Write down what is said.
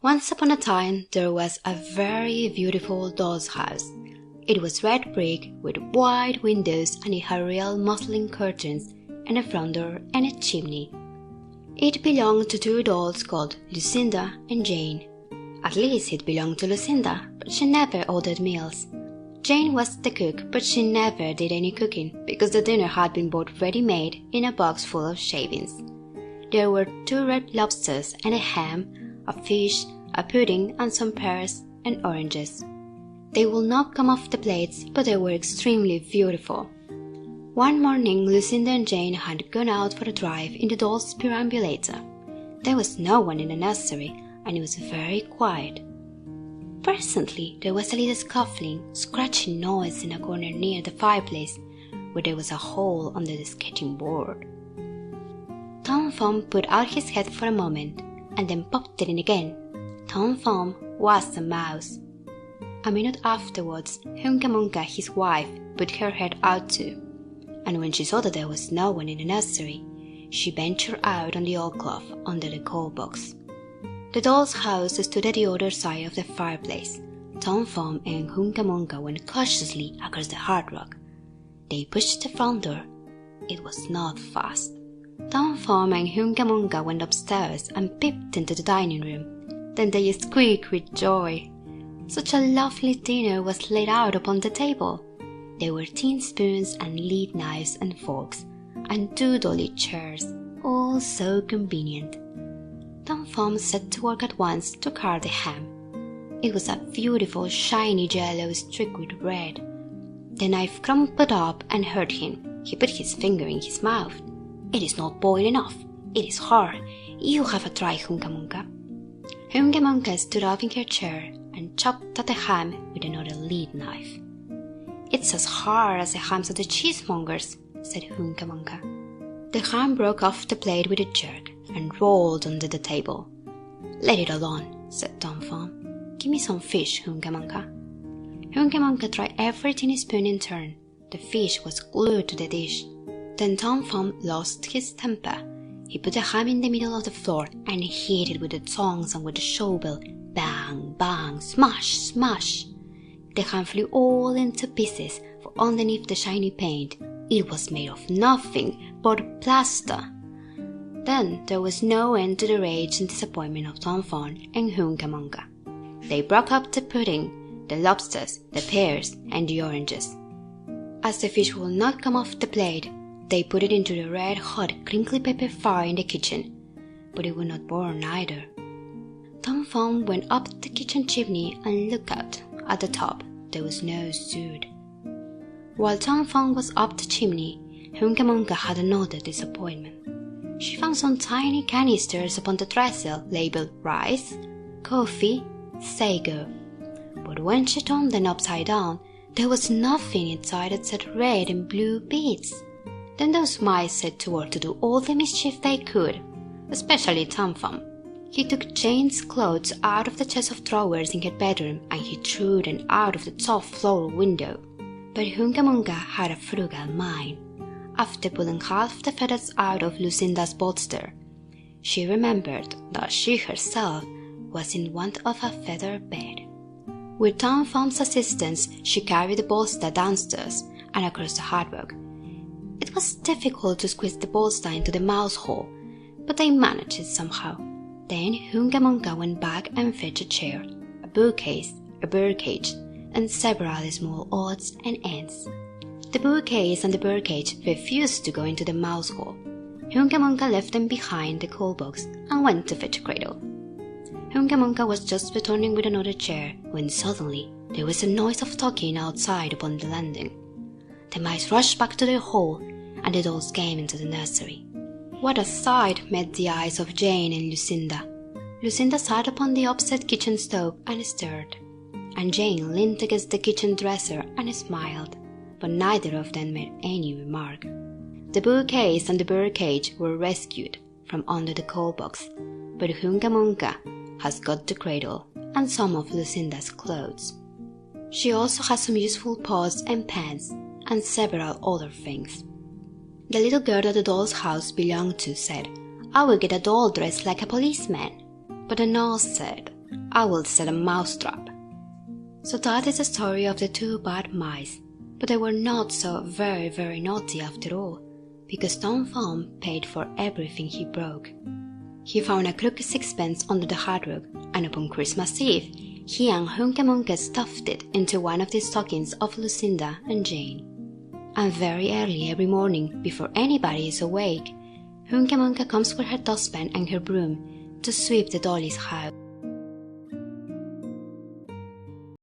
Once upon a time there was a very beautiful doll's house. It was red brick with wide windows and it had real muslin curtains and a front door and a chimney. It belonged to two dolls called Lucinda and Jane. At least it belonged to Lucinda, but she never ordered meals. Jane was the cook, but she never did any cooking because the dinner had been bought ready-made in a box full of shavings. There were 2 red lobsters and a ham, a fish, a pudding and some pears and oranges. They would not come off the plates, but they were extremely beautiful. One morning, Lucinda and Jane had gone out for a drive in the doll's perambulator. There was no one in the nursery, and it was very quiet. Presently, there was a little scuffling, scratching noise in a corner near the fireplace, where there was a hole under the sketching board. Tom Thumb put out his head for a moment, and then popped it in again. Tom Thumb was a mouse. A minute afterwards, Hunca Munca, his wife, put her head out too, and when she saw that there was no one in the nursery, she ventured out on the oilcloth under the coal box. The doll's house stood at the other side of the fireplace. Tom Thumb and Hunca Munca went cautiously across the hard rock. They pushed the front door. It was not fast. Tom Thumb and Hunca Munca went upstairs and peeped into the dining room. Then they squeaked with joy. Such a lovely dinner was laid out upon the table. There were tin spoons and lead knives and forks, and 2 dolly chairs, all so convenient. Tom Thumb set to work at once to carve the ham. It was a beautiful shiny yellow streaked with red. The knife crumpled up and hurt him. He put his finger in his mouth. "It is not boiled enough. It is hard. You have a try, Hunca Munca." Hunca Munca stood up in her chair and chopped at the ham with another lead knife. "It's as hard as the hams of the cheesemongers," said Hunca Munca. The ham broke off the plate with a jerk and rolled under the table. "Let it alone," said Tom Thumb. "Give me some fish, Hunca Munca." Hunca Munca tried every tin spoon in turn. The fish was glued to the dish. Then Tom Thumb lost his temper. He put the ham in the middle of the floor and hit it with the tongs and with the shovel. Bang, bang, smash, smash. The ham flew all into pieces, for underneath the shiny paint, it was made of nothing but plaster. Then there was no end to the rage and disappointment of Tom Thumb and Hunca Munca. They broke up the pudding, the lobsters, the pears, and the oranges. As the fish would not come off the plate, they put it into the red-hot, crinkly paper fire in the kitchen, but it would not burn either. Tom Thumb went up the kitchen chimney and looked out. At the top, there was no soot. While Tom Thumb was up the chimney, Hunca Munca had another disappointment. She found some tiny canisters upon the trestle labeled rice, coffee, sago. But when she turned them upside down, there was nothing inside except red and blue beads. Then those mice set to work to do all the mischief they could, especially Tom Thumb. He took Jane's clothes out of the chest of drawers in her bedroom and he threw them out of the top floor window. But Hunca Munca had a frugal mind. After pulling half the feathers out of Lucinda's bolster, she remembered that she herself was in want of a feather bed. With Tom Thumb's assistance, she carried the bolster downstairs and across the hard rock. It was difficult to squeeze the bolster into the mouse hole, but they managed it somehow. Then Hunca Munca went back and fetched a chair, a bookcase, a birdcage, and several small odds and ends. The bookcase and the birdcage refused to go into the mouse hole. Hunca Munca left them behind the coal box and went to fetch a cradle. Hunca Munca was just returning with another chair when suddenly there was a noise of talking outside upon the landing. The mice rushed back to their hole and the dolls came into the nursery. What a sight met the eyes of Jane and Lucinda! Lucinda sat upon the upset kitchen stove and stared, and Jane leaned against the kitchen dresser and smiled, but neither of them made any remark. The bookcase and the birdcage were rescued from under the coal box, but Hunca Munca has got the cradle and some of Lucinda's clothes. She also has some useful pots and pans and several other things. The little girl that the doll's house belonged to said, "I will get a doll dressed like a policeman." But the nurse said, I will set a mousetrap." So that is the story of the two bad mice, but they were not so very, very naughty after all, because Tom Thumb paid for everything he broke. He found a crooked sixpence under the hearthrug, and upon Christmas Eve, he and Hunca Munca stuffed it into one of the stockings of Lucinda and Jane. And very early every morning, before anybody is awake, Hunca Munca comes with her dustpan and her broom to sweep the dollies' house.